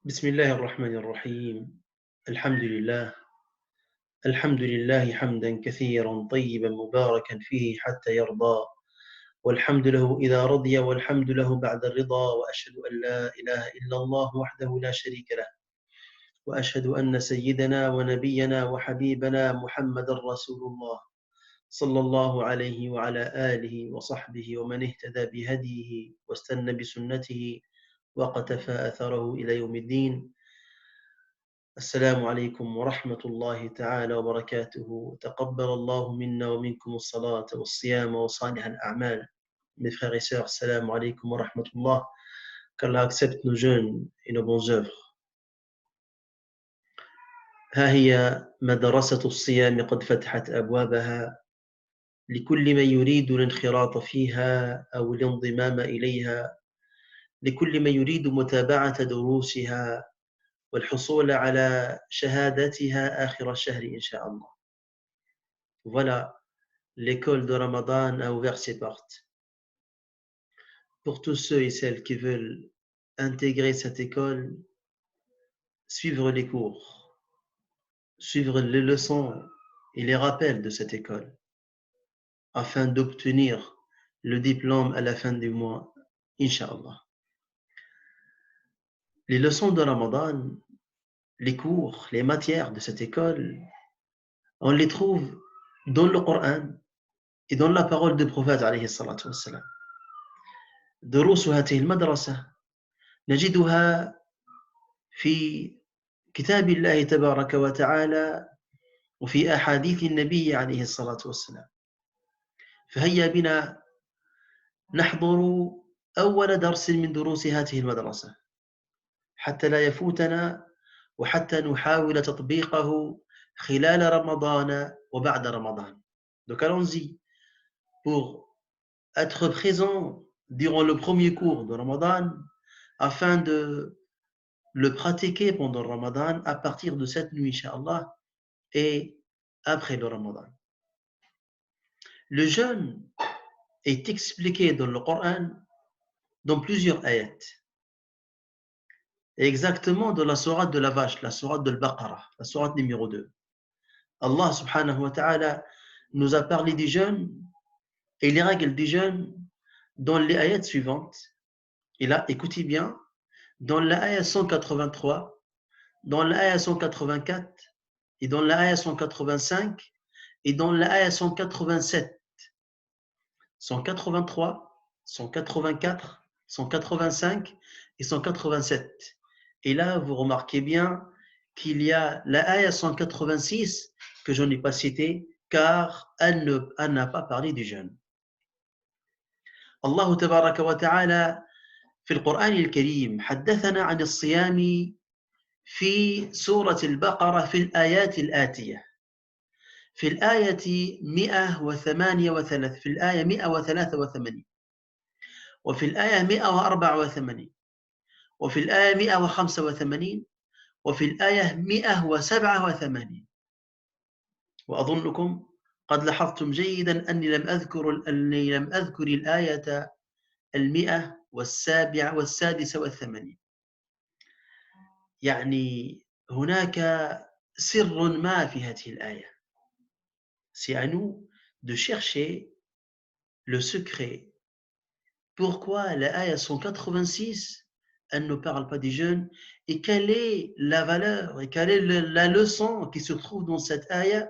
بسم الله الرحمن الرحيم. الحمد لله. الحمد لله حمدا كثيرا طيبا مباركا فيه حتى يرضى، والحمد له إذا رضي، والحمد له بعد الرضا. وأشهد أن لا إله إلا الله وحده لا شريك له، وأشهد أن سيدنا ونبينا وحبيبنا محمد رسول الله، صلى الله عليه وعلى آله وصحبه ومن اهتدى بهديه واستنى بسنته وقتفى أثره إلى يوم الدين. السلام عليكم ورحمة الله تعالى وبركاته. تقبل الله منا ومنكم الصلاة والصيام وصالح الأعمال. Mes frères et sœurs, salam alaikum wa rahmatullah. Qu'Allah accepte nos jeûnes et nos bonnes œuvres. ها هي مدرسة الصيام قد فتحت أبوابها لكل من يريد الانخراط فيها أو الانضمام إليها، لكل من يريد متابعة دروسها والحصول على شهادتها آخر الشهر إن شاء الله. Voilà, l'école de Ramadan a ouvert ses portes. Pour tous ceux et celles qui veulent intégrer cette école, suivre les cours, suivre les leçons et les rappels de cette école, afin d'obtenir le diplôme à la fin du mois, Inch'Allah. Les leçons de Ramadan, les cours, les matières de cette école, on les trouve dans le Coran et dans la parole du prophète alayhi salatu wassalam. دروس هذه المدرسة نجدها في كتاب الله تبارك وتعالى وفي أحاديث النبي عليه الصلاة والسلام. فهيا بنا نحضر أول درس من دروس هذه المدرسة حتى لا يفوتنا، وحتى نحاول تطبيقه خلال رمضان وبعد رمضان. Donc allons-y pour être présent durant le premier cours de Ramadan afin de le pratiquer pendant le Ramadan à partir de cette nuit, Inch'Allah, et après le Ramadan. Le jeûne est expliqué dans le Coran dans plusieurs ayats. Exactement dans la sourate de la vache, la sourate de l'Baqarah, la sourate numéro 2. Allah subhanahu wa ta'ala nous a parlé du jeûne et les règles du jeûne dans les ayats suivantes. Et là, écoutez bien, dans l'ayat 183, dans l'ayat 184, et dans l'ayat 185, et dans l'ayat 187. 183, 184, 185 et 187. Et là, vous remarquez bien qu'il y a la ayah 186 que je n'ai pas citée car elle n'a pas parlé du jeûne. الله تبارك وتعالى في القرآن الكريم حدثنا عن الصيام في سورة البقرة في الآيات الآتية. في الآية 183 في الآية 183 وفي الآية 184 وفي الآية 185 وفي الآية 187. وأظنكم قد لاحظتم جيدا أني لم أذكر الآية 187. يعني هناك سر ما في هذه الآية. C'est à nous de chercher le secret. Pourquoi la ayah 186 elle ne parle pas des jeunes et quelle est la valeur et quelle est la leçon qui se trouve dans cette ayah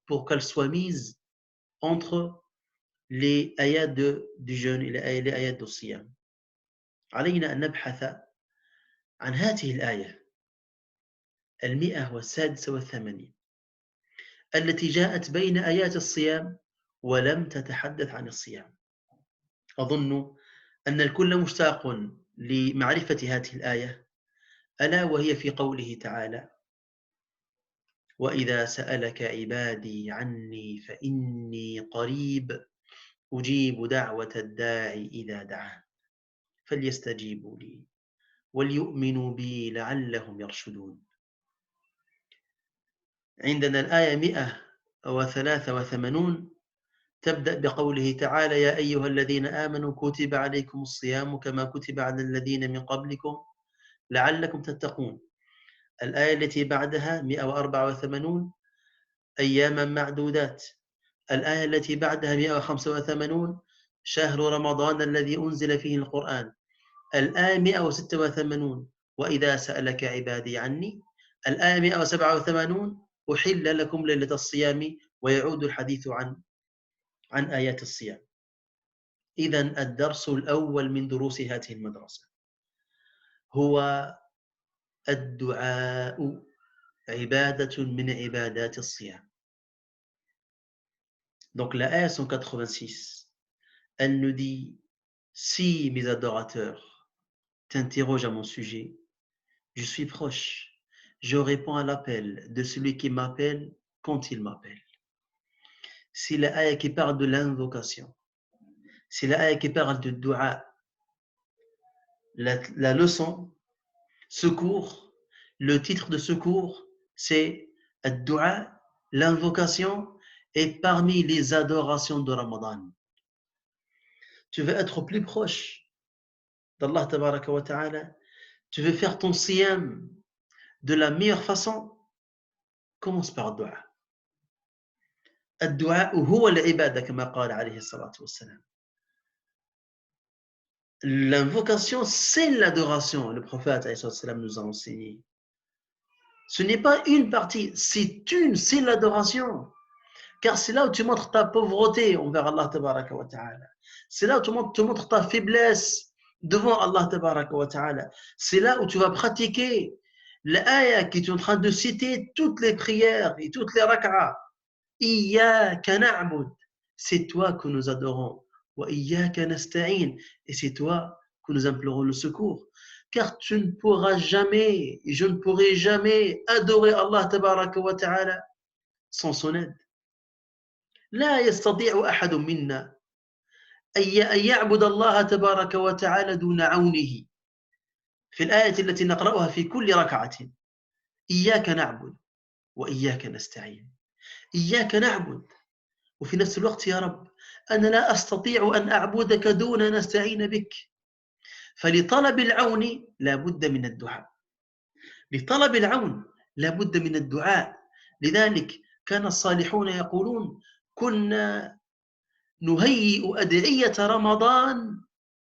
pour qu'elle soit mise entre les ayats du jeûne et les ayats du siyam. علينا أن نبحث عن هذه الآية 186 التي جاءت بين آيات الصيام ولم تتحدث عن الصيام. أظن أن الكل مشتاق لمعرفة هذه الآية، ألا وهي في قوله تعالى: وإذا سألك عبادي عني فإني قريب أجيب دعوة الداعي إذا دعان فليستجيبوا لي وليؤمنوا بي لعلهم يرشدون. عندنا الآية 183 تبدأ بقوله تعالى: يا أيها الذين آمنوا كتب عليكم الصيام كما كتب على الذين من قبلكم لعلكم تتقون. الآية التي بعدها 184 أياما معدودات. الآية التي بعدها 185 شهر رمضان الذي أنزل فيه القرآن. الآية 186 وإذا سألك عبادي عني. الآية 187 أحل لكم ليلة الصيام، ويعود الحديث عن آيات الصيام. إذن الدرس الأول من دروس هذه المدرسة هو الدعاء عبادة من عبادات الصيام. Donc la ayah 186, elle nous dit, si mes adorateurs t'interrogent à mon sujet, je suis proche, je réponds à l'appel de celui qui m'appelle quand il m'appelle. C'est la ayah qui parle de l'invocation, c'est la ayah qui parle de dua. La leçon, secours, le titre de secours, c'est dua, l'invocation, est parmi les adorations de Ramadan. Tu veux être plus proche d'Allah tabaraka wa ta'ala, tu veux faire ton siyam de la meilleure façon, commence par dua. الدعاء هو العبادة كما قال عليه الصلاة والسلام. L'invocation, c'est l'adoration. Le prophète alayhi salam nous a enseigné. Ce n'est pas une partie, c'est l'adoration. Car c'est là où tu montres ta pauvreté envers Allah tabaraka wa ta'ala. C'est là où tu montres ta faiblesse devant Allah tabaraka wa ta'ala. C'est là où tu vas pratiquer l'ayah qui est en train de citer toutes les prières et toutes les rak'ahs. Iyyaka na'bud, c'est toi que nous adorons. Wa iyyaka nasta'in, et c'est toi que nous implorons le secours. Car tu ne pourras jamais, et je ne pourrai jamais adorer Allah tabaraka wa ta'ala sans son aide. لا يستطيع أحد منا أن يعبد الله تبارك وتعالى دون عونه. في الآية التي نقرأها في كل ركعة إياك نعبد وإياك نستعين. إياك نعبد، وفي نفس الوقت يا رب أنا لا أستطيع أن أعبدك دون أن أستعين بك. فلطلب العون لا بد من الدعاء، لطلب العون لا بد من الدعاء. لذلك كان الصالحون يقولون كنا نهيئ أدعية رمضان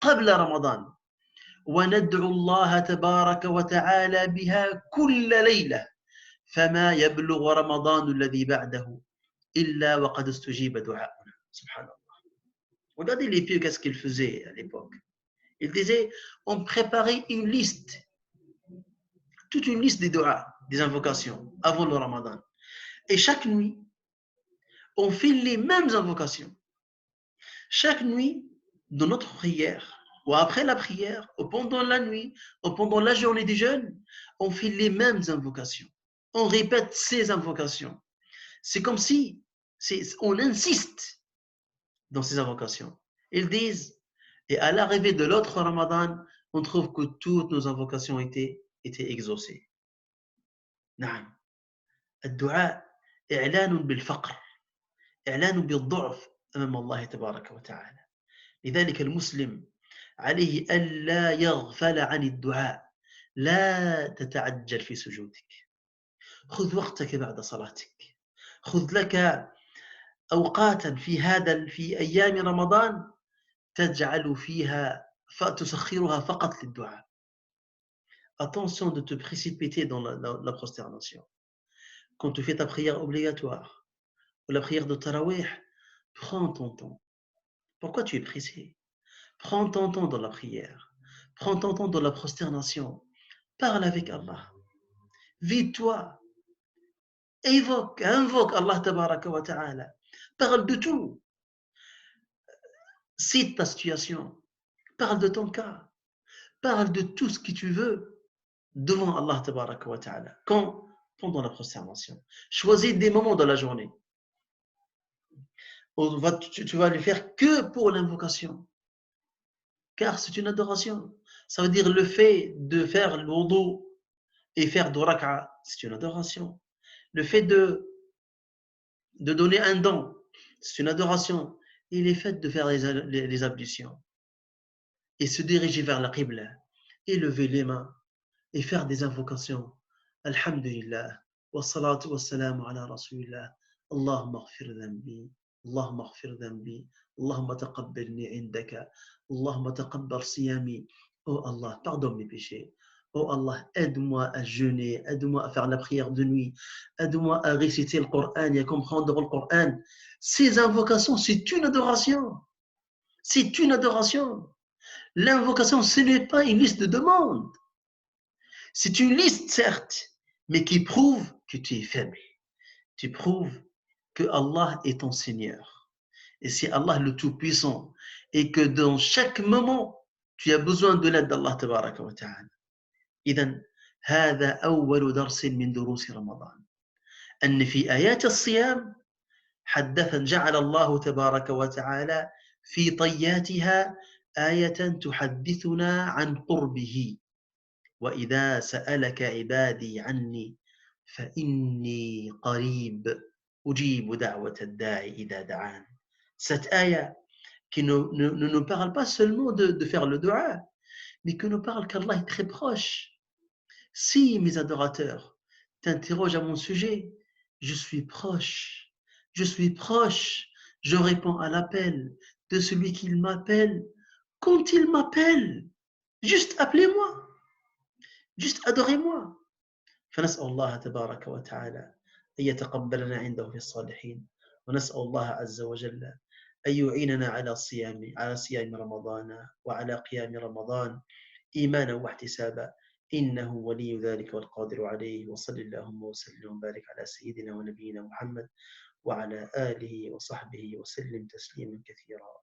قبل رمضان وندعو الله تبارك وتعالى بها كل ليلة، فما يبلغ رمضان الذي بعده إلا وقد استجيب دعاؤنا. سبحان الله. Regardez les pieux, qu'est-ce qu'ils faisaient à l'époque. Ils disaient, on préparait une liste, toute une liste des du'as, des invocations avant le Ramadan. Et chaque nuit, on fait les mêmes invocations. Chaque nuit, dans notre prière, ou après la prière, ou pendant la nuit, ou pendant la journée du jeûne, on fait les mêmes invocations. On répète ces invocations. C'est comme si on insiste dans ces invocations. Ils disent, et à l'arrivée de l'autre Ramadan, on trouve que toutes nos invocations étaient exaucées. نعم. الدعاء إعلان بالفقر، إعلان بالضعف أمام الله تبارك وتعالى. لذلك المسلم عليه ألا يغفل عن الدعاء. لا تتعجل في سجودك، خذ وقتك بعد صلاتك، خذ لك أوقاتا في أيام رمضان تجعل فيها تسخرها فقط للدعاء. Attention de te précipiter dans la prosternation. Quand tu fais ta prière obligatoire ou la prière de Tarawih, prends ton temps. Pourquoi tu es pressé? Prends ton temps dans la prière. Prends ton temps dans la prosternation. Parle avec Allah. Vide-toi. Invoque Allah tabaraka wa ta'ala. Parle de tout. Cite ta situation. Parle de ton cas. Parle de tout ce que tu veux devant Allah tabaraka wa ta'ala. Quand? Pendant la prosternation. Choisis des moments de la journée. Tu vas le faire que pour l'invocation. Car c'est une adoration. Ça veut dire le fait de faire le wudu et faire du rak'a, c'est une adoration. Le fait de donner un don, c'est une adoration. Et le fait de faire les ablutions et se diriger vers la qibla et lever les mains et faire des invocations. Alhamdulillah, wa salatu wa salam ala rasulillah, Allahumma aghfir dhanbi, Allahumma aghfir dhanbi, Allahumma taqabbalni indaka, Allahumma taqabbal siyami. Oh Allah, pardonne mes péchés. Oh Allah, aide-moi à jeûner, aide-moi à faire la prière de nuit, aide-moi à réciter le Coran et à comprendre le Coran. Ces invocations, c'est une adoration. C'est une adoration. L'invocation, ce n'est pas une liste de demandes. C'est une liste, certes, mais qui prouve que tu es faible. Tu prouves que Allah est ton Seigneur. Et c'est Allah le Tout-Puissant. Et que dans chaque moment, tu as besoin de l'aide d'Allah tabaraka wa ta'ala. إذن هذا أول درس من دروس رمضان أن في آيات الصيام جعل الله تبارك وتعالى في طياتها آية تحدثنا عن قربه وإذا سألك عبادي عني فإني قريب أجيب دعوة الداعي إذا دعان. Cette ayah qui ne nous parle pas seulement de faire le dua, mais qui nous parle qu'Allah est très proche. Si mes adorateurs t'interrogent à mon sujet, je suis proche, je réponds à l'appel de celui qui m'appelle quand il m'appelle. Juste appelez-moi, juste adorez-moi. فنسأل الله تبارك وتعالى أن يتقبلنا عنده في الصالحين ونسأل الله عز وجل أن يعيننا على صيام رمضان وعلى قيام رمضان إيمانا واحتسابا إنه ولي ذلك والقادر عليه وصل اللهم وسلم وبارك على سيدنا ونبينا محمد وعلى آله وصحبه وسلم تسليما كثيرا.